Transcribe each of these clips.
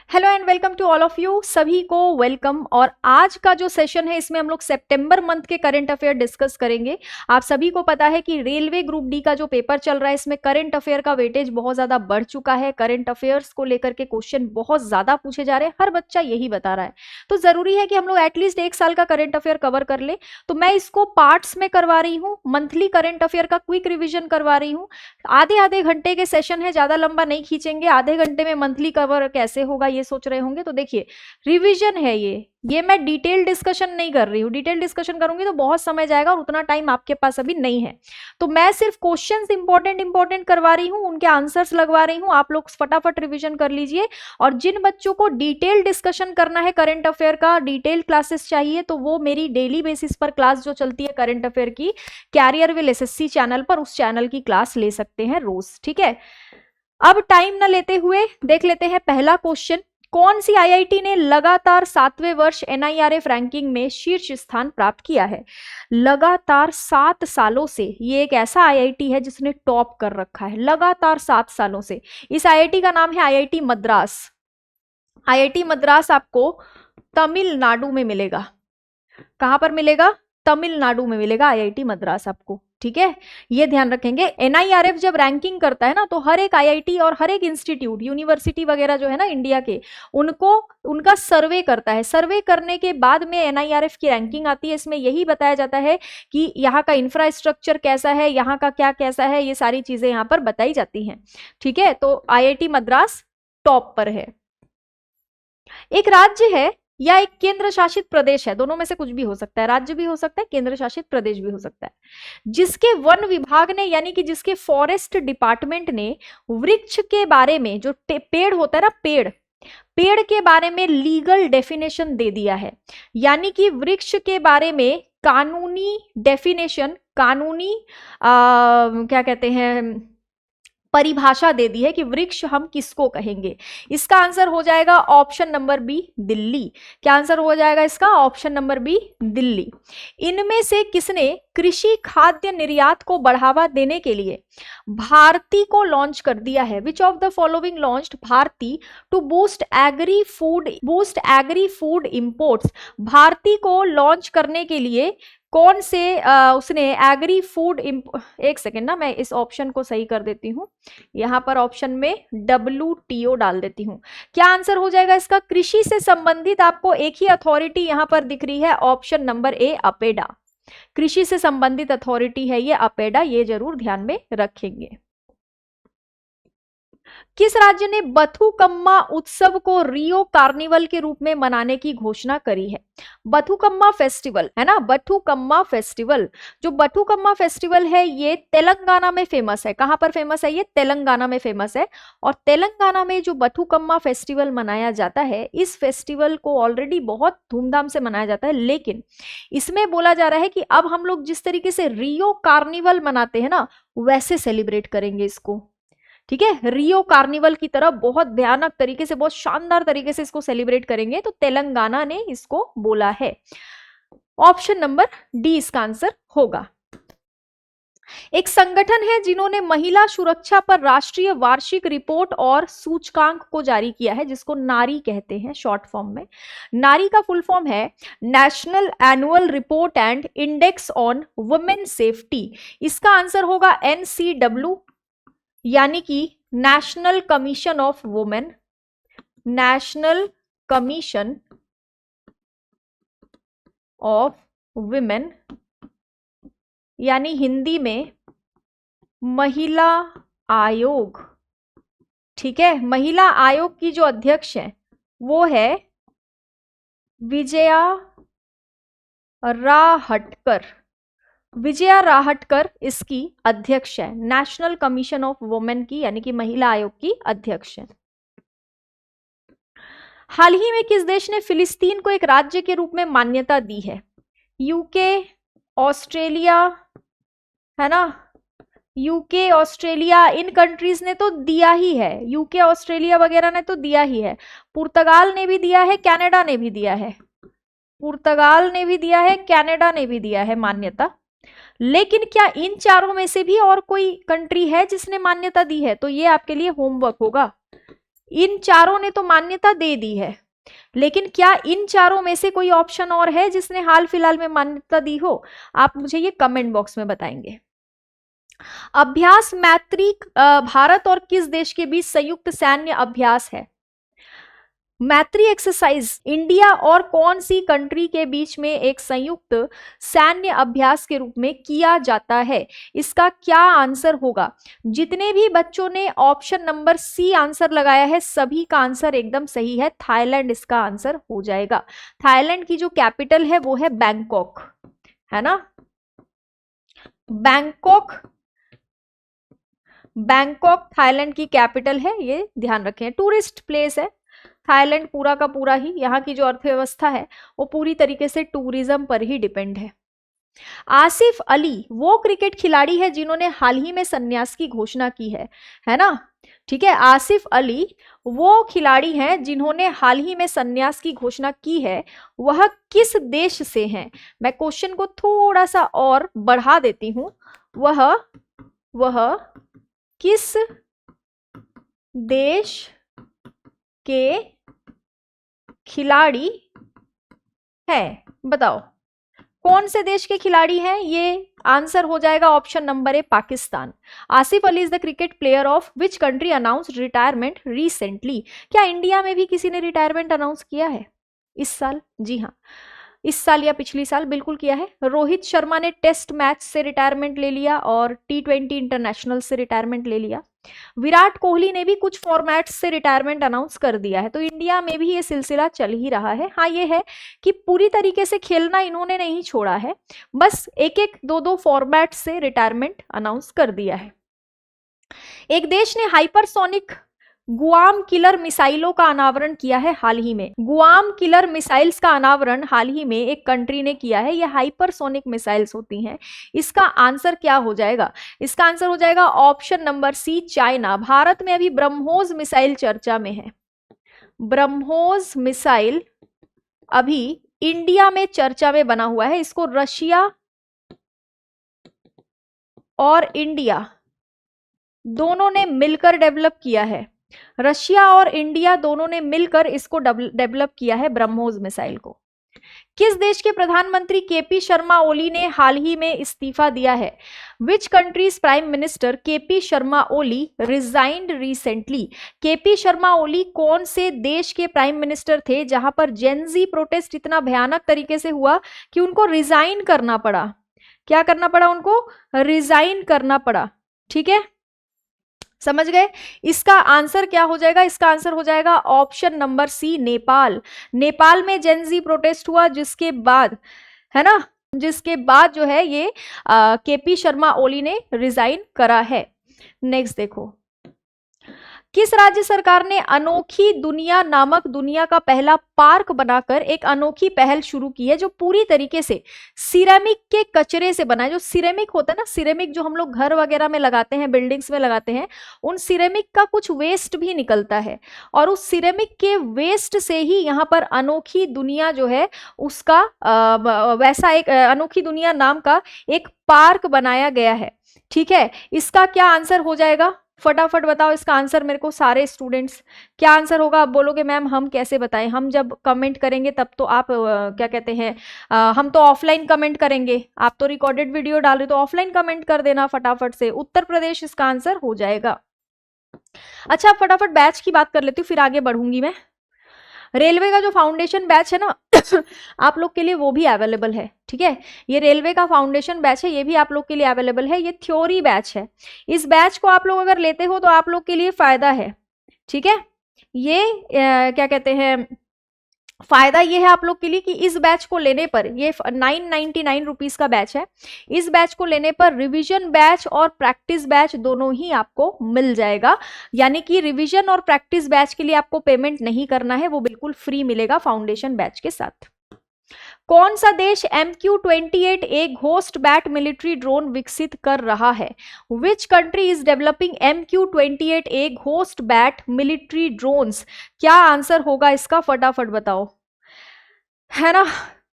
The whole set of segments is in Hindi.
Hello and welcome to all of you, सभी को वेलकम। और आज का जो सेशन है इसमें हम लोग सितंबर मंथ के करंट अफेयर डिस्कस करेंगे। आप सभी को पता है कि रेलवे ग्रुप डी का जो पेपर चल रहा है इसमें करंट अफेयर का वेटेज बहुत ज्यादा बढ़ चुका है। करंट अफेयर्स को लेकर के क्वेश्चन बहुत ज्यादा पूछे जा रहे हैं, हर बच्चा यही बता रहा है। तो जरूरी है कि हम लोग एटलीस्ट एक साल का करंट अफेयर कवर कर ले। तो मैं इसको पार्ट्स में करवा रही हूँ, मंथली करंट अफेयर का क्विक रिविजन करवा रही हूँ। आधे आधे घंटे के सेशन है, ज्यादा लंबा नहीं खींचेंगे। आधे घंटे में मंथली कवर कैसे होगा ये सोच रहे होंगे, तो देखिए रिवीजन है ये मैं डिटेल डिस्कशन नहीं कर रही हूँ। डिटेल डिस्कशन करूंगी तो बहुत समय जाएगा और उतना टाइम आपके पास अभी नहीं है। तो मैं सिर्फ क्वेश्चंस इंपॉर्टेंट करवा रही हूँ, उनके आंसर्स लगवा रही हूँ। आप लोग फटाफट रिवीजन कर लीजिए। और जिन बच्चों को डिटेल डिस्कशन करना है करंट अफेयर का, डिटेल क्लासेस चाहिए, तो वो मेरी डेली बेसिस पर क्लास जो चलती है करंट अफेयर की, कैरियर विल एसएससी चैनल पर, उस चैनल की क्लास ले सकते हैं रोज। ठीक है, अब टाइम न लेते हुए देख लेते हैं पहला क्वेश्चन। कौन सी आईआईटी ने लगातार 7वें वर्ष एनआईआरएफ रैंकिंग में शीर्ष स्थान प्राप्त किया है? लगातार 7 सालों से ये एक ऐसा आईआईटी है जिसने टॉप कर रखा है लगातार 7 सालों से। इस आईआईटी का नाम है आईआईटी मद्रास। आईआईटी मद्रास आपको तमिलनाडु में मिलेगा। कहां पर मिलेगा? तमिलनाडु में मिलेगा आईआईटी मद्रास आपको। ठीक है, ये ध्यान रखेंगे। एनआईआरएफ जब रैंकिंग करता है ना, तो हर एक आईआईटी और हर एक इंस्टीट्यूट, यूनिवर्सिटी वगैरह जो है ना इंडिया के, उनको उनका सर्वे करता है। सर्वे करने के बाद में एनआईआरएफ की रैंकिंग आती है। इसमें यही बताया जाता है कि यहाँ का इंफ्रास्ट्रक्चर कैसा है, यहाँ का क्या कैसा है, ये सारी चीजें यहाँ पर बताई जाती हैं। ठीक है, तो आईआईटी मद्रास टॉप पर है। एक राज्य है या एक केंद्र शासित प्रदेश है, दोनों में से कुछ भी हो सकता है, राज्य भी हो सकता है, केंद्र शासित प्रदेश भी हो सकता है, जिसके वन विभाग ने, यानी कि जिसके फॉरेस्ट डिपार्टमेंट ने वृक्ष के बारे में, जो पेड़ होता है ना, पेड़ के बारे में लीगल डेफिनेशन दे दिया है। यानी कि वृक्ष के बारे में कानूनी डेफिनेशन, कानूनी क्या कहते हैं, परिभाषा दे दी है कि वृक्ष हम किसको कहेंगे। इसका आंसर हो जाएगा ऑप्शन नंबर बी, दिल्ली। क्या आंसर हो जाएगा इसका? Option number B, Delhi. इनमें से किसने कृषि खाद्य निर्यात को बढ़ावा देने के लिए भारती को लॉन्च कर दिया है? Which of the following launched Bharati to boost agri food imports? Bharati को लॉन्च करने के लिए कौन से उसने एग्री फूड, एक सेकेंड ना, मैं इस ऑप्शन को सही कर देती हूं। यहां पर ऑप्शन में WTO डाल देती हूं। क्या आंसर हो जाएगा इसका? कृषि से संबंधित आपको एक ही अथॉरिटी यहां पर दिख रही है, ऑप्शन नंबर ए, अपेडा। कृषि से संबंधित अथॉरिटी है ये अपेडा, ये जरूर ध्यान में रखेंगे। किस राज्य ने बथुकम्मा उत्सव को रियो कार्निवल के रूप में मनाने की घोषणा करी है? बथुकम्मा फेस्टिवल है ना, बथुकम्मा फेस्टिवल। जो बथुकम्मा फेस्टिवल है ये तेलंगाना में फेमस है। कहां पर फेमस है? ये तेलंगाना में फेमस है। और तेलंगाना में जो बथुकम्मा फेस्टिवल मनाया जाता है, इस फेस्टिवल को ऑलरेडी बहुत धूमधाम से मनाया जाता है, लेकिन इसमें बोला जा रहा है कि अब हम लोग जिस तरीके से रियो कार्निवल मनाते हैं ना, वैसे सेलिब्रेट करेंगे इसको। ठीक है, रियो कार्निवल की तरह बहुत भयानक तरीके से, बहुत शानदार तरीके से इसको सेलिब्रेट करेंगे। तो तेलंगाना ने इसको बोला है। ऑप्शन नंबर डी इसका आंसर होगा। एक संगठन है जिन्होंने महिला सुरक्षा पर राष्ट्रीय वार्षिक रिपोर्ट और सूचकांक को जारी किया है, जिसको नारी कहते हैं शॉर्ट फॉर्म में। नारी का फुल फॉर्म है national annual report and index on women safety. इसका आंसर होगा NCW, यानी कि national commission of women. National commission of women, यानी हिंदी में महिला आयोग। ठीक है, महिला आयोग की जो अध्यक्ष है वो है विजया राहटकर। विजया राहटकर इसकी अध्यक्ष है, नेशनल कमीशन ऑफ वुमेन की, यानी कि महिला आयोग की अध्यक्ष है। हाल ही में किस देश ने फिलिस्तीन को एक राज्य के रूप में मान्यता दी है? यूके, ऑस्ट्रेलिया, है ना, यूके, ऑस्ट्रेलिया, इन कंट्रीज ने तो दिया ही है। यूके, ऑस्ट्रेलिया वगैरह ने तो दिया ही है। पुर्तगाल ने भी दिया है, कनाडा ने भी दिया है। पुर्तगाल ने भी दिया है, कनाडा ने भी दिया है मान्यता। लेकिन क्या इन चारों में से भी और कोई कंट्री है जिसने मान्यता दी है? तो ये आपके लिए होमवर्क होगा। इन चारों ने तो मान्यता दे दी है, लेकिन क्या इन चारों में से कोई ऑप्शन और है जिसने हाल फिलहाल में मान्यता दी हो? आप मुझे ये कमेंट बॉक्स में बताएंगे। अभ्यास मैत्री भारत और किस देश के बीच संयुक्त सैन्य अभ्यास है? मैत्री एक्सरसाइज इंडिया और कौन सी कंट्री के बीच में एक संयुक्त सैन्य अभ्यास के रूप में किया जाता है? इसका क्या आंसर होगा? जितने भी बच्चों ने ऑप्शन नंबर सी आंसर लगाया है सभी का आंसर एकदम सही है, थाईलैंड इसका आंसर हो जाएगा। थाईलैंड की जो कैपिटल है वो है बैंकॉक, है ना? बैंकॉक, बैंकॉक थाईलैंड की कैपिटल है, ये ध्यान रखें। टूरिस्ट प्लेस है थाईलैंड पूरा का पूरा ही, यहाँ की जो अर्थव्यवस्था है वो पूरी तरीके से टूरिज्म पर ही डिपेंड है। आसिफ अली वो क्रिकेट खिलाड़ी है जिन्होंने हाल ही में संन्यास की घोषणा की है ना? ठीक है, आसिफ अली वो खिलाड़ी हैं जिन्होंने हाल ही में संन्यास की घोषणा की है। वह किस देश से हैं? मैं क्वेश्चन को थोड़ा सा और बढ़ा देती हूं। वह किस देश के खिलाड़ी है? बताओ कौन से देश के खिलाड़ी हैं? ये आंसर हो जाएगा option number A, Pakistan. Asif Ali is the cricket player of which country announced retirement recently? क्या इंडिया में भी किसी ने रिटायरमेंट अनाउंस किया है इस साल? जी हाँ, इस साल या पिछली साल बिल्कुल किया है। रोहित शर्मा ने टेस्ट मैच से रिटायरमेंट ले लिया और T20 इंटरनेशनल से रिटायरमेंट ले लिया। विराट कोहली ने भी कुछ फॉर्मेट्स से रिटायरमेंट अनाउंस कर दिया है। तो इंडिया में भी ये सिलसिला चल ही रहा है। हाँ, ये है कि पूरी तरीके से खेलना इन्होंने नहीं छोड़ा है, बस एक एक दो दो फॉर्मेट से रिटायरमेंट अनाउंस कर दिया है। एक देश ने हाइपरसोनिक गुआम किलर मिसाइलों का अनावरण किया है हाल ही में। गुआम किलर मिसाइल्स का अनावरण हाल ही में एक कंट्री ने किया है। ये हाइपरसोनिक मिसाइल्स होती हैं। इसका आंसर क्या हो जाएगा? इसका आंसर हो जाएगा option number C, China. Bharat में अभी ब्रह्मोस मिसाइल चर्चा में है। ब्रह्मोस मिसाइल अभी इंडिया में चर्चा में बना हुआ है। इसको रशिया और इंडिया दोनों ने मिलकर डेवलप किया है। रशिया और इंडिया दोनों ने मिलकर इसको डेवलप किया है, ब्रह्मोस मिसाइल को। किस देश के प्रधानमंत्री केपी शर्मा ओली ने हाल ही में इस्तीफा दिया है? Which countries prime minister KP Sharma Oli resigned recently? KP Sharma Oli कौन से देश के प्राइम मिनिस्टर थे जहां पर जेनजी प्रोटेस्ट इतना भयानक तरीके से हुआ कि उनको रिजाइन करना पड़ा? क्या करना पड़ा उनको? रिजाइन करना पड़ा। ठीक है, समझ गए? इसका आंसर क्या हो जाएगा? इसका आंसर हो जाएगा option number C, Nepal. Nepal में जेनजी प्रोटेस्ट हुआ जिसके बाद, है ना, जिसके बाद जो है ये केपी शर्मा ओली ने रिजाइन करा है। नेक्स्ट देखो, किस राज्य सरकार ने अनोखी दुनिया नामक दुनिया का पहला पार्क बनाकर एक अनोखी पहल शुरू की है जो पूरी तरीके से सिरेमिक के कचरे से बना है? जो सिरेमिक होता है ना, सिरेमिक जो हम लोग घर वगैरह में लगाते हैं, बिल्डिंग्स में लगाते हैं, उन सिरेमिक का कुछ वेस्ट भी निकलता है और उस सिरेमिक के वेस्ट से ही यहाँ पर अनोखी दुनिया जो है उसका वैसा एक अनोखी दुनिया नाम का एक पार्क बनाया गया है। ठीक है, इसका क्या आंसर हो जाएगा? फटाफट बताओ इसका आंसर मेरे को सारे स्टूडेंट्स। क्या आंसर होगा? आप बोलोगे मैम हम कैसे बताएं? हम जब कमेंट करेंगे तब तो आप क्या कहते हैं, हम तो ऑफलाइन कमेंट करेंगे। आप तो रिकॉर्डेड वीडियो डाल रहे तो ऑफलाइन कमेंट कर देना फटाफट से। उत्तर प्रदेश इसका आंसर हो जाएगा। अच्छा, फटाफट बैच की बात कर लेती हूँ, फिर आगे बढ़ूंगी मैं। रेलवे का जो फाउंडेशन बैच है ना आप लोग के लिए वो भी अवेलेबल है। ठीक है, ये रेलवे का फाउंडेशन बैच है, ये भी आप लोग के लिए अवेलेबल है। ये थ्योरी बैच है। इस बैच को आप लोग अगर लेते हो तो आप लोग के लिए फायदा है। ठीक है, ये क्या कहते हैं, फायदा ये है आप लोग के लिए कि इस बैच को लेने पर, ये 999 रुपीज का बैच है, इस बैच को लेने पर रिवीजन बैच और प्रैक्टिस बैच दोनों ही आपको मिल जाएगा। यानी कि रिवीजन और प्रैक्टिस बैच के लिए आपको पेमेंट नहीं करना है, वो बिल्कुल फ्री मिलेगा फाउंडेशन बैच के साथ। कौन सा देश MQ-28 एक घोस्ट बैट मिलिट्री ड्रोन विकसित कर रहा है? Which country is developing MQ-28 एक घोस्ट बैट मिलिट्री ड्रोन्स? क्या आंसर होगा इसका? फटाफट बताओ, है ना,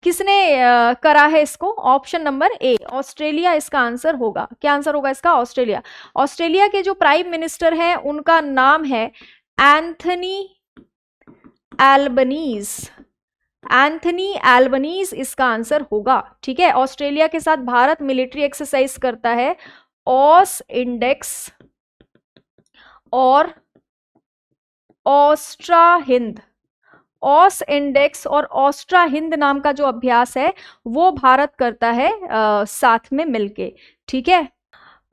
किसने करा है इसको? ऑप्शन नंबर ए, ऑस्ट्रेलिया इसका आंसर होगा। क्या आंसर होगा इसका? ऑस्ट्रेलिया। ऑस्ट्रेलिया के जो प्राइम मिनिस्टर हैं उनका नाम है एंथनी एल्बनीज, एंथनी एल्बनीज इसका आंसर होगा। ठीक है, ऑस्ट्रेलिया के साथ भारत मिलिट्री एक्सरसाइज करता है, ऑस इंडेक्स और ऑस्ट्रा हिंद, ऑस इंडेक्स और ऑस्ट्रा हिंद नाम का जो अभ्यास है वो भारत करता है साथ में मिलके। ठीक है,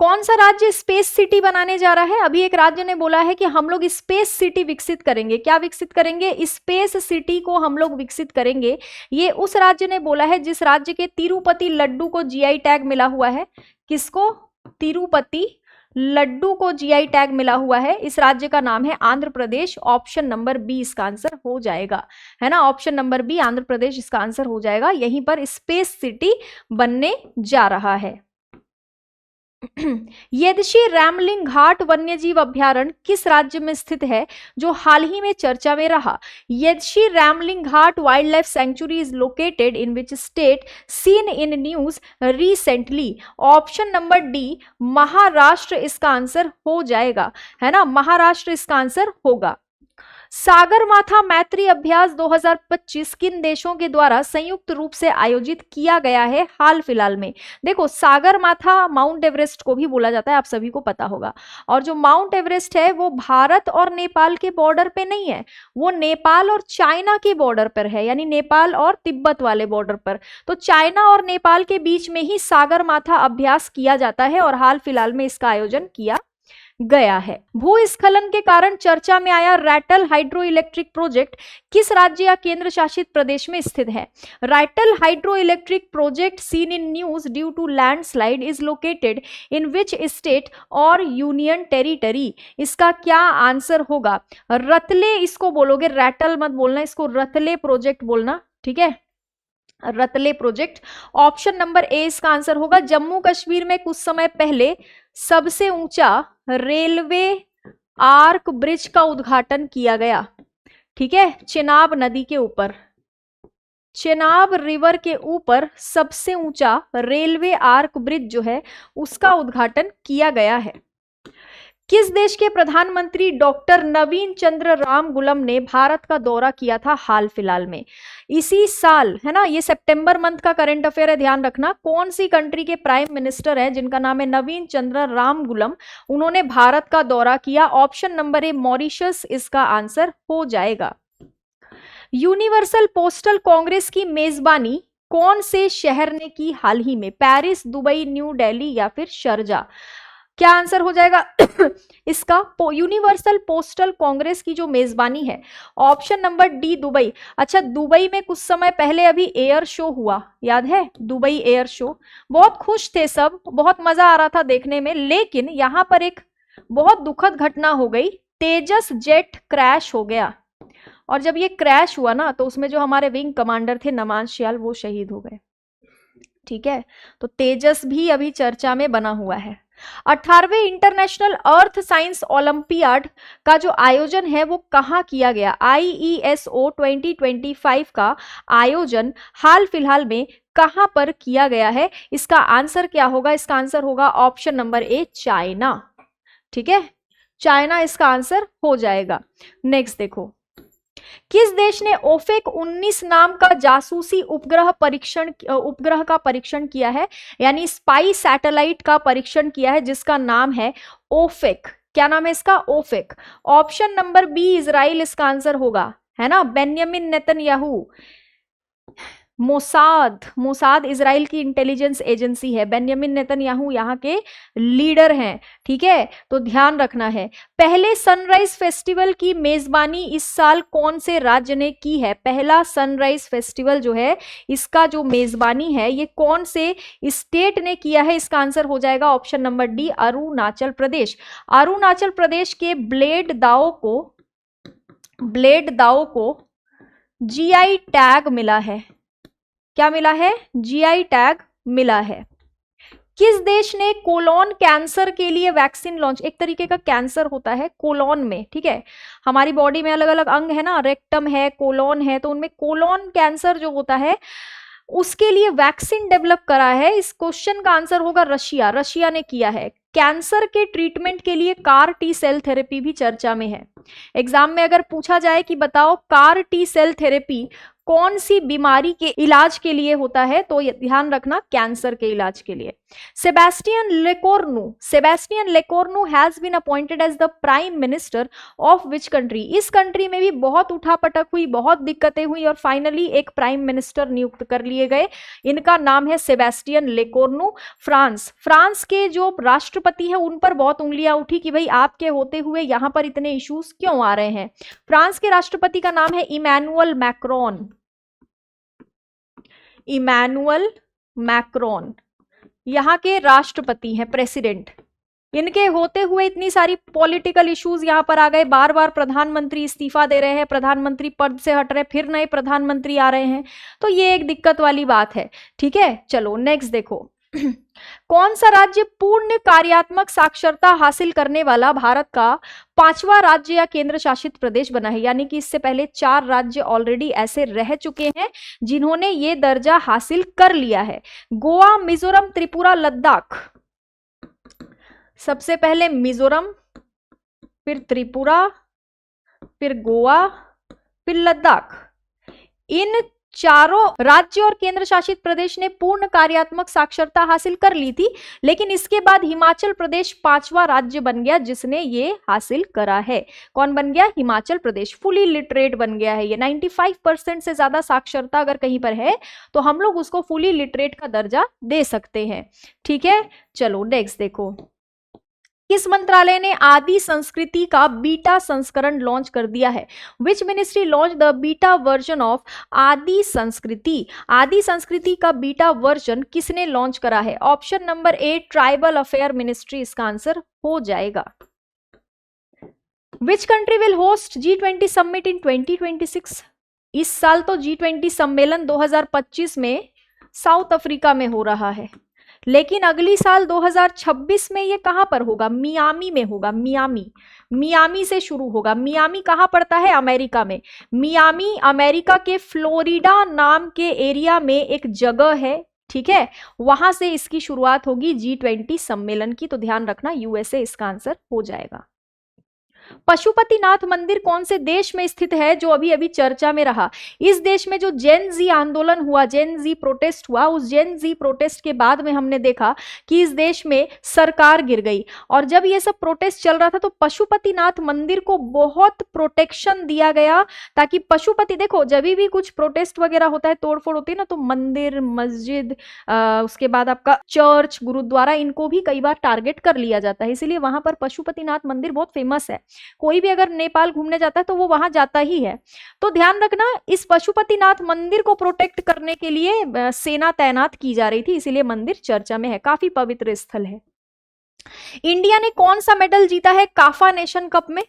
कौन सा राज्य स्पेस सिटी बनाने जा रहा है? अभी एक राज्य ने बोला है कि हम लोग स्पेस सिटी विकसित करेंगे। क्या विकसित करेंगे? स्पेस सिटी को हम लोग विकसित करेंगे। ये उस राज्य ने बोला है जिस राज्य के तिरुपति लड्डू को जीआई टैग मिला हुआ है। किसको? तिरुपति लड्डू को जीआई टैग मिला हुआ है। इस राज्य का नाम है Andhra Pradesh. Option number B इसका आंसर हो जाएगा, है ना। Option number B Andhra Pradesh इसका आंसर हो जाएगा। यहीं पर स्पेस सिटी बनने जा रहा है। येदशी रैमलिंग घाट वन्यजीव अभ्यारण्य किस राज्य में स्थित है जो हाल ही में चर्चा में रहा? Yedshi Ramling Ghat wild life sanctuary is located in which state seen in news recently? Option number D Maharashtra इसका आंसर हो जाएगा, है ना। महाराष्ट्र इसका आंसर होगा। सागरमाथा मैत्री अभ्यास 2025 किन देशों के द्वारा संयुक्त रूप से आयोजित किया गया है हाल फिलहाल में? देखो, सागरमाथा माउंट एवरेस्ट को भी बोला जाता है, आप सभी को पता होगा। और जो माउंट एवरेस्ट है वो भारत और नेपाल के बॉर्डर पे नहीं है, वो नेपाल और चाइना के बॉर्डर पर है, यानी नेपाल और तिब्बत वाले बॉर्डर पर। तो चाइना और नेपाल के बीच में ही सागरमाथा अभ्यास किया जाता है और हाल फिलहाल में इसका आयोजन किया गया है। भूस्खलन के कारण चर्चा में आया रैटल हाइड्रो इलेक्ट्रिक प्रोजेक्ट किस राज्य या केंद्र शासित प्रदेश में स्थित है? Ratle hydro electric project seen in news due to landslide is located in which state और यूनियन टेरिटरी? इसका क्या आंसर होगा? रतले इसको बोलोगे, रैटल मत बोलना, इसको रतले प्रोजेक्ट बोलना। ठीक है, Ratle project. Option number A इसका आंसर होगा। जम्मू कश्मीर में कुछ समय पहले सबसे ऊंचा रेलवे आर्क ब्रिज का उद्घाटन किया गया। ठीक है, चेनाब नदी के ऊपर, चेनाब रिवर के ऊपर सबसे ऊंचा रेलवे आर्क ब्रिज जो है उसका उद्घाटन किया गया है। किस देश के प्रधानमंत्री डॉक्टर नवीन चंद्र रामगुलम ने भारत का दौरा किया था हाल फिलहाल में? इसी साल, है ना, ये सितंबर मंथ का करंट अफेयर है, ध्यान रखना। कौन सी कंट्री के प्राइम मिनिस्टर हैं जिनका नाम है नवीन चंद्र रामगुलम? उन्होंने भारत का दौरा किया। ऑप्शन नंबर ए मॉरिशस इसका आंसर हो जाएगा। यूनिवर्सल पोस्टल कांग्रेस की मेजबानी कौन से शहर ने की हाल ही में? पेरिस, दुबई, न्यू दिल्ली या फिर शारजा? क्या आंसर हो जाएगा इसका? यूनिवर्सल पोस्टल कांग्रेस की जो मेजबानी है, ऑप्शन नंबर डी दुबई। अच्छा, दुबई में कुछ समय पहले अभी एयर शो हुआ, याद है? दुबई एयर शो, बहुत खुश थे सब, बहुत मजा आ रहा था देखने में। लेकिन यहां पर एक बहुत दुखद घटना हो गई, तेजस जेट क्रैश हो गया। और जब ये क्रैश हुआ ना तो उसमें जो हमारे विंग कमांडर थे नमान श्याल, वो शहीद हो गए। ठीक है, तो तेजस भी अभी चर्चा में बना हुआ है। 18वें इंटरनेशनल अर्थ साइंस ओलंपियाड का जो आयोजन है वो कहाँ किया गया? IESO 2025 का आयोजन हाल फिलहाल में कहां पर किया गया है? इसका आंसर क्या होगा? इसका आंसर होगा ऑप्शन नंबर ए चाइना। ठीक है, चाइना इसका आंसर हो जाएगा। नेक्स्ट देखो, किस देश ने ओफेक 19 नाम का जासूसी उपग्रह का परीक्षण किया है, यानी स्पाई सैटेलाइट का परीक्षण किया है जिसका नाम है ओफेक? क्या नाम है इसका? ओफेक। ऑप्शन नंबर बी इजराइल इसका आंसर होगा, है ना। बेन्यामिन नेतन्याहू, मोसाद इजराइल की इंटेलिजेंस एजेंसी है। बेन्यामिन नेतन्याहू यहाँ के लीडर हैं। ठीक है, तो ध्यान रखना है। पहले सनराइज फेस्टिवल की मेजबानी इस साल कौन से राज्य ने की है? पहला सनराइज फेस्टिवल जो है इसका जो मेजबानी है ये कौन से स्टेट ने किया है? इसका आंसर हो जाएगा option number D Arunachal Pradesh. Arunachal Pradesh के ब्लेड दाओ को जीआई टैग मिला है। क्या मिला है? जीआई टैग मिला है। किस देश ने कोलोन कैंसर के लिए वैक्सीन लॉन्च? एक तरीके का कैंसर होता है कोलोन में, ठीक है। हमारी बॉडी में अलग अलग अंग है ना, रेक्टम है, कोलोन है, तो उनमें कोलोन कैंसर जो होता है उसके लिए वैक्सीन डेवलप करा है। इस क्वेश्चन का आंसर होगा रशिया। रशिया ने किया है। कैंसर के ट्रीटमेंट के लिए कार टी सेल थेरेपी भी चर्चा में है। एग्जाम में अगर पूछा जाए कि बताओ कार टी सेल थेरेपी कौन सी बीमारी के इलाज के लिए होता है, तो ध्यान रखना कैंसर के इलाज के लिए। Sebastien Lecornu has been appointed as the prime minister of which country. इस कंट्री में भी बहुत उठापटक हुई, बहुत दिक्कतें हुई और फाइनली एक प्राइम मिनिस्टर नियुक्त कर लिए गए। इनका नाम है सेबेस्टियन लेकोर्नु। फ्रांस के जो राष्ट्रपति है उन पर बहुत उंगलियां उठी कि भाई आपके होते हुए यहां पर इतने इश्यूज क्यों आ रहे हैं। फ्रांस के राष्ट्रपति का नाम है इमैनुअल मैक्रोन, यहाँ के राष्ट्रपति हैं, प्रेसिडेंट। इनके होते हुए इतनी सारी पॉलिटिकल इश्यूज यहाँ पर आ गए। बार बार प्रधानमंत्री इस्तीफा दे रहे हैं, प्रधानमंत्री पद से हट रहे, फिर नए प्रधानमंत्री आ रहे हैं, तो ये एक दिक्कत वाली बात है। ठीक है, चलो नेक्स्ट देखो। कौन सा राज्य पूर्ण कार्यात्मक साक्षरता हासिल करने वाला भारत का 5वां राज्य या केंद्र शासित प्रदेश बना है? यानी कि इससे पहले 4 राज्य ऑलरेडी ऐसे रह चुके हैं जिन्होंने ये दर्जा हासिल कर लिया है। गोवा, मिजोरम, त्रिपुरा, लद्दाख। सबसे पहले मिजोरम, फिर त्रिपुरा, फिर गोवा, फिर लद्दाख। इन चारों राज्य और केंद्र शासित प्रदेश ने पूर्ण कार्यात्मक साक्षरता हासिल कर ली थी, लेकिन इसके बाद हिमाचल प्रदेश 5वां राज्य बन गया जिसने ये हासिल करा है। कौन बन गया? हिमाचल प्रदेश फुली लिटरेट बन गया है। ये 95% से ज्यादा साक्षरता अगर कहीं पर है तो हम लोग उसको फुली लिटरेट का दर्जा दे सकते हैं। ठीक है, चलो नेक्स्ट देखो। किस मंत्रालय ने आदि संस्कृति का बीटा संस्करण लॉन्च कर दिया है? Which ministry launch the beta version of आदि संस्कृति? आदि संस्कृति का बीटा वर्जन किसने लॉन्च करा है? Option number a tribal affair ministry इसका आंसर हो जाएगा। Which country will host G20 summit in 2026? इस साल तो G20 सम्मेलन 2025 में साउथ अफ्रीका में हो रहा है, लेकिन अगली साल 2026 में ये कहां पर होगा? मियामी में होगा। मियामी से शुरू होगा। मियामी कहां पड़ता है? अमेरिका में। मियामी अमेरिका के फ्लोरिडा नाम के एरिया में एक जगह है। ठीक है, वहां से इसकी शुरुआत होगी G20 सम्मेलन की, तो ध्यान रखना USA इसका आंसर हो जाएगा। पशुपतिनाथ मंदिर कौन से देश में स्थित है जो अभी अभी चर्चा में रहा? इस देश में जो जेन जी आंदोलन हुआ, जेन जी प्रोटेस्ट हुआ, उस जेन जी प्रोटेस्ट के बाद में हमने देखा कि इस देश में सरकार गिर गई, और जब ये सब प्रोटेस्ट चल रहा था तो पशुपतिनाथ मंदिर को बहुत प्रोटेक्शन दिया गया, ताकि पशुपति, देखो जब भी कुछ प्रोटेस्ट वगैरह होता है, तोड़फोड़ होती है ना, तो मंदिर, मस्जिद, उसके बाद आपका चर्च, गुरुद्वारा, इनको भी कई बार टारगेट कर लिया जाता है। इसीलिए वहां पर पशुपतिनाथ मंदिर बहुत फेमस है। कोई भी अगर नेपाल घूमने जाता है तो वो वहां जाता ही है। तो ध्यान रखना, इस पशुपतिनाथ मंदिर को प्रोटेक्ट करने के लिए सेना तैनात की जा रही थी, इसीलिए मंदिर चर्चा में है, काफी पवित्र स्थल है। इंडिया ने कौन सा मेडल जीता है काफा नेशन कप में?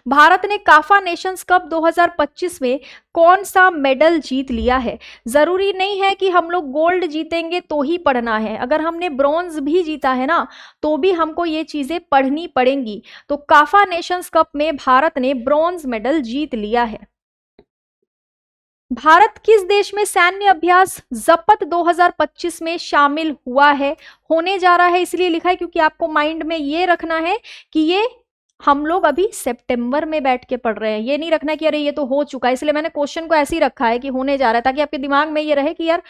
भारत ने काफा नेशंस कप 2025 में कौन सा मेडल जीत लिया है? जरूरी नहीं है कि हम लोग गोल्ड जीतेंगे तो ही पढ़ना है, अगर हमने ब्रॉन्ज भी जीता है ना तो भी हमको ये चीजें पढ़नी पड़ेंगी। तो काफा नेशंस कप में भारत ने ब्रॉन्ज मेडल जीत लिया है। भारत किस देश में सैन्य अभ्यास जपत 2025 में शामिल हुआ है? होने जा रहा है इसलिए लिखा है क्योंकि आपको माइंड में ये रखना है कि ये हम लोग अभी सितंबर में बैठ के पढ़ रहे हैं। ये नहीं रखना कि अरे ये तो हो चुका है, इसलिए मैंने क्वेश्चन को ऐसे ही रखा है कि होने जा रहा है, ताकि आपके दिमाग में ये रहे कि यार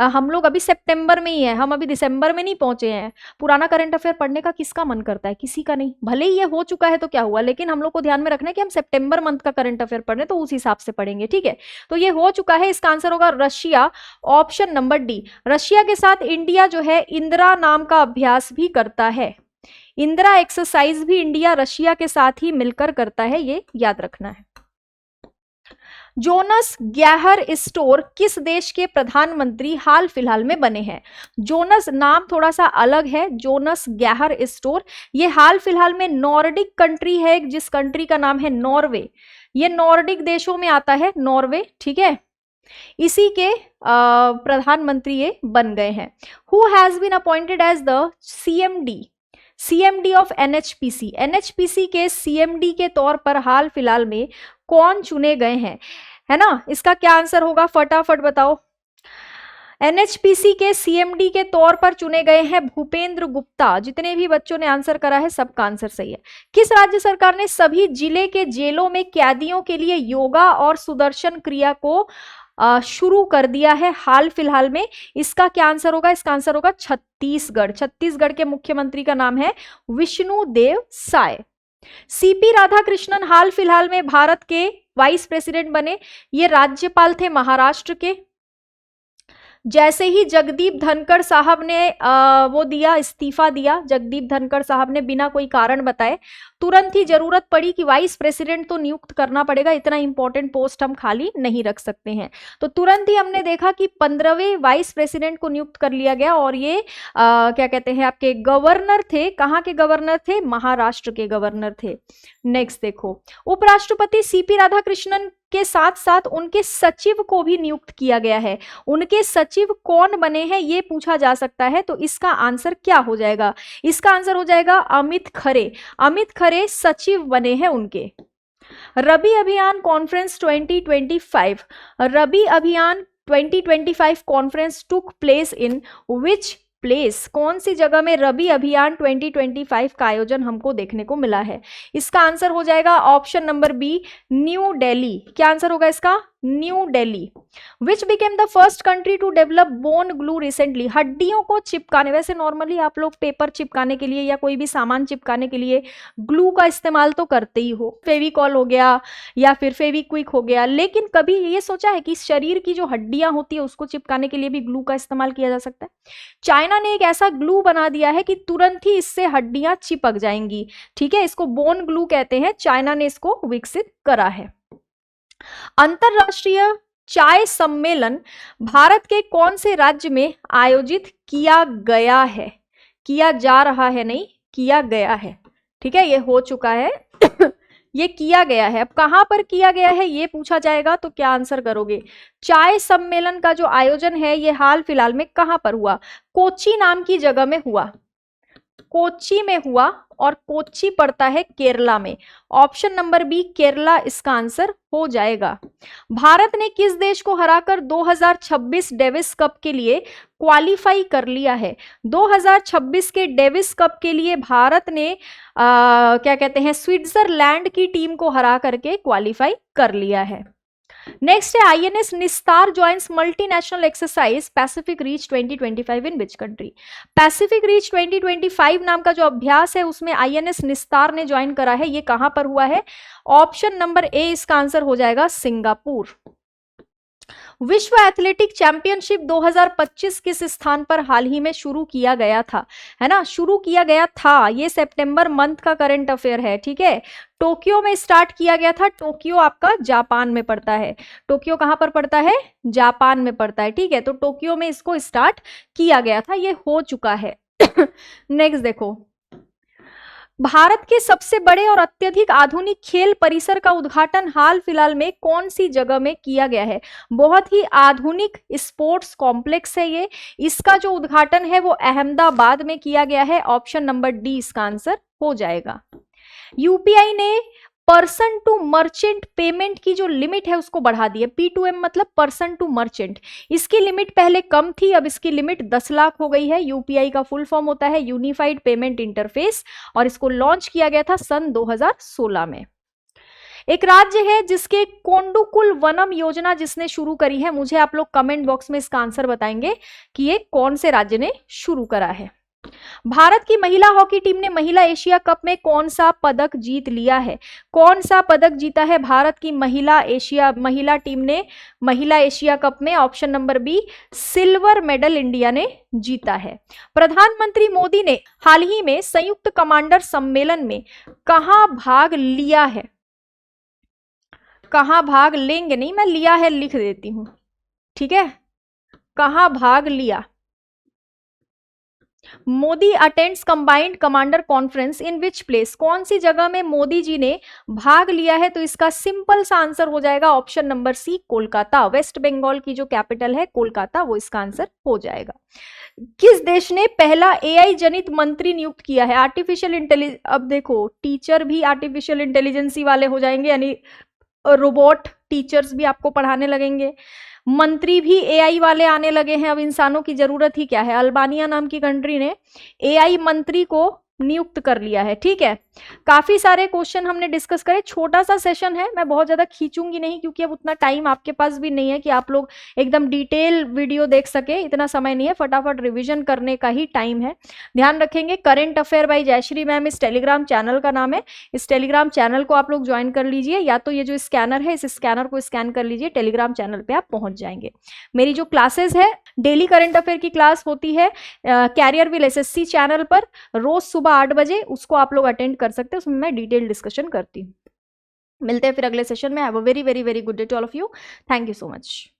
हम लोग अभी सितंबर में ही है, हम अभी दिसंबर में नहीं पहुंचे हैं। पुराना करंट अफेयर पढ़ने का किसका मन करता है? किसी का नहीं। भले ही ये हो चुका है तो क्या हुआ, लेकिन हम लोग को ध्यान में रखना है कि हम सितंबर मंथ का करंट अफेयर पढ़ रहे हैं, तो उस हिसाब से पढ़ेंगे। ठीक है, तो ये हो चुका है, इसका आंसर होगा Russia, option number D. Russia के साथ इंडिया जो है इंदिरा नाम का अभ्यास भी करता है। इंदिरा एक्सरसाइज भी इंडिया रशिया के साथ ही मिलकर करता है, ये याद रखना है। जोनस गैहर स्टोर किस देश के प्रधानमंत्री हाल फिलहाल में बने हैं? जोनस नाम थोड़ा सा अलग है, जोनस गैहर स्टोर, ये हाल फिलहाल में नॉर्डिक कंट्री है, जिस कंट्री का नाम है नॉर्वे। ये नॉर्डिक देशों में आता है, नॉर्वे। ठीक है, इसी के प्रधानमंत्री ये बन गए हैं। Who has been appointed as the CMD of NHPC? NHPC के CMD के तौर पर हाल फिलहाल में कौन चुने गए हैं, है ना? इसका क्या आंसर होगा, फटाफट बताओ। एनएचपीसी के सीएमडी के तौर पर चुने गए हैं भूपेंद्र गुप्ता। जितने भी बच्चों ने आंसर करा है सबका आंसर सही है। किस राज्य सरकार ने सभी जिले के जेलों में कैदियों के लिए योगा और सुदर्शन क्रिया को शुरू कर दिया है हाल फिलहाल में? इसका क्या आंसर होगा? इसका आंसर होगा छत्तीसगढ़। छत्तीसगढ़ के मुख्यमंत्री का नाम है विष्णुदेव साय। सीपी राधाकृष्णन हाल फिलहाल में भारत के वाइस प्रेसिडेंट बने। ये राज्यपाल थे महाराष्ट्र के। जैसे ही जगदीप धनखड़ साहब ने वो दिया, इस्तीफा दिया, जगदीप धनखड़ साहब ने बिना कोई कारण बताए, तुरंत ही जरूरत पड़ी कि वाइस प्रेसिडेंट तो नियुक्त करना पड़ेगा, इतना इंपॉर्टेंट पोस्ट हम खाली नहीं रख सकते हैं। तो तुरंत ही हमने देखा कि 15वें वाइस प्रेसिडेंट को नियुक्त कर लिया गया और ये क्या कहते हैं आपके गवर्नर थे। कहाँ के गवर्नर थे? महाराष्ट्र के गवर्नर थे। नेक्स्ट देखो, उपराष्ट्रपति सीपी राधाकृष्णन के साथ साथ उनके सचिव को भी नियुक्त किया गया है। उनके सचिव कौन बने हैं ये पूछा जा सकता है, तो इसका आंसर क्या हो जाएगा? इसका आंसर हो जाएगा अमित खरे। अमित खरे सचिव बने हैं उनके। रबी अभियान कॉन्फ्रेंस 2025, रबी अभियान 2025 conference took place in which place? कौन सी जगह में रबी अभियान 2025 का आयोजन हमको देखने को मिला है? इसका आंसर हो जाएगा option number B, new Delhi. क्या आंसर होगा इसका? New Delhi. Which became the first country to develop bone glue recently? हड्डियों को चिपकाने, वैसे नॉर्मली आप लोग पेपर चिपकाने के लिए या कोई भी सामान चिपकाने के लिए ग्लू का इस्तेमाल तो करते ही हो, फेविकॉल हो गया या फिर फेविक्विक हो गया, लेकिन कभी ये सोचा है कि शरीर की जो हड्डियां होती है उसको चिपकाने के लिए भी ग्लू का इस्तेमाल किया जा सकता है? चाइना ने एक ऐसा ग्लू बना दिया है कि तुरंत ही इससे हड्डियां चिपक जाएंगी। ठीक है, इसको बोन ग्लू कहते हैं। चाइना ने इसको विकसित करा है। अंतरराष्ट्रीय चाय सम्मेलन भारत के कौन से राज्य में आयोजित किया गया है? किया जा रहा है नहीं, किया गया है। ठीक है, ये हो चुका है ये किया गया है। अब कहां पर किया गया है ये पूछा जाएगा तो क्या आंसर करोगे? चाय सम्मेलन का जो आयोजन है ये हाल फिलहाल में कहां पर हुआ? कोच्चि नाम की जगह में हुआ। कोच्चि में हुआ और कोच्चि पड़ता है केरला में। ऑप्शन नंबर बी केरला इसका आंसर हो जाएगा। भारत ने किस देश को हराकर 2026 डेविस कप के लिए क्वालिफाई कर लिया है? 2026 के डेविस कप के लिए भारत ने क्या कहते हैं स्विट्जरलैंड की टीम को हरा करके क्वालिफाई कर लिया है। नेक्स्ट है आईएनएस निस्तार joins multinational exercise Pacific reach 2025 in which country? Pacific reach 2025 नाम का जो अभ्यास है उसमें आईएनएस निस्तार ने ज्वाइन करा है। ये कहां पर हुआ है? ऑप्शन नंबर ए इसका आंसर हो जाएगा सिंगापुर। विश्व एथलेटिक चैंपियनशिप 2025 किस स्थान पर हाल ही में शुरू किया गया था? है ना, शुरू किया गया था। ये सितंबर मंथ का करंट अफेयर है। ठीक है, टोक्यो में स्टार्ट किया गया था। टोक्यो आपका जापान में पड़ता है। टोक्यो कहां पर पड़ता है? जापान में पड़ता है। ठीक है, तो टोक्यो में इसको स्टार्ट किया गया था। ये हो चुका है। नेक्स्ट देखो, भारत के सबसे बड़े और अत्यधिक आधुनिक खेल परिसर का उद्घाटन हाल फिलहाल में कौन सी जगह में किया गया है? बहुत ही आधुनिक स्पोर्ट्स कॉम्प्लेक्स है ये। इसका जो उद्घाटन है वो अहमदाबाद में किया गया है। ऑप्शन नंबर डी इसका आंसर हो जाएगा। यूपीआई ने पर्सन टू मर्चेंट पेमेंट की जो लिमिट है उसको बढ़ा दी है। P2M मतलब पर्सन टू मर्चेंट। इसकी लिमिट पहले कम थी, अब इसकी लिमिट 10 लाख हो गई है। यूपीआई का फुल फॉर्म होता है यूनिफाइड पेमेंट इंटरफेस और इसको लॉन्च किया गया था सन 2016 में। एक राज्य है जिसके कोंडुकुल वनम योजना जिसने शुरू करी है, मुझे आप लोग कमेंट बॉक्स में इसका आंसर बताएंगे कि ये कौन से राज्य ने शुरू करा है। भारत की महिला हॉकी टीम ने महिला एशिया कप में कौन सा पदक जीत लिया है? कौन सा पदक जीता है भारत की महिला टीम ने महिला एशिया कप में? Option number B silver medal India ने जीता है। प्रधानमंत्री मोदी ने हाल ही में संयुक्त कमांडर सम्मेलन में कहां भाग लिया है? कहां भाग लेंगे नहीं, मैं लिया है लिख देती हूं। ठीक है, कहां भाग लिया? Modi attends combined commander conference in which place? कौन सी जगह में मोदी जी ने भाग लिया है? तो इसका सिंपल सा आंसर हो जाएगा option number C Kolkata. West Bengal की जो कैपिटल है कोलकाता, वो इसका आंसर हो जाएगा। किस देश ने पहला एआई जनित मंत्री नियुक्त किया है? Artificial intelligence. अब देखो टीचर भी आर्टिफिशियल इंटेलिजेंसी वाले हो जाएंगे, यानी रोबोट टीचर्स भी आपको पढ़ाने लगेंगे, मंत्री भी एआई वाले आने लगे हैं। अब इंसानों की जरूरत ही क्या है, अल्बानिया नाम की कंट्री ने एआई मंत्री को नियुक्त कर लिया है। ठीक है, काफी सारे क्वेश्चन हमने डिस्कस करे, छोटा सा सेशन है, मैं बहुत ज्यादा खींचूंगी नहीं क्योंकि अब उतना टाइम आपके पास भी नहीं है कि आप लोग एकदम डिटेल वीडियो देख सके, इतना समय नहीं है, फटाफट रिवीजन करने का ही टाइम है। ध्यान रखेंगे, current affair by Jayshree ma'am इस टेलीग्राम चैनल का नाम है, इस टेलीग्राम चैनल को आप लोग ज्वाइन कर लीजिए, या तो ये जो स्कैनर है इस स्कैनर को स्कैन कर लीजिए, टेलीग्राम चैनल पे आप पहुंच जाएंगे। मेरी जो क्लासेस है, डेली करंट अफेयर की क्लास होती है कैरियर विल एसएससी चैनल पर, रोज सुबह 8 बजे, उसको आप लोग अटेंड कर सकते हैं, उसमें मैं डिटेल डिस्कशन करती हूँ। मिलते हैं फिर अगले सेशन में। Have a very very very good day to all of you. Thank you so much.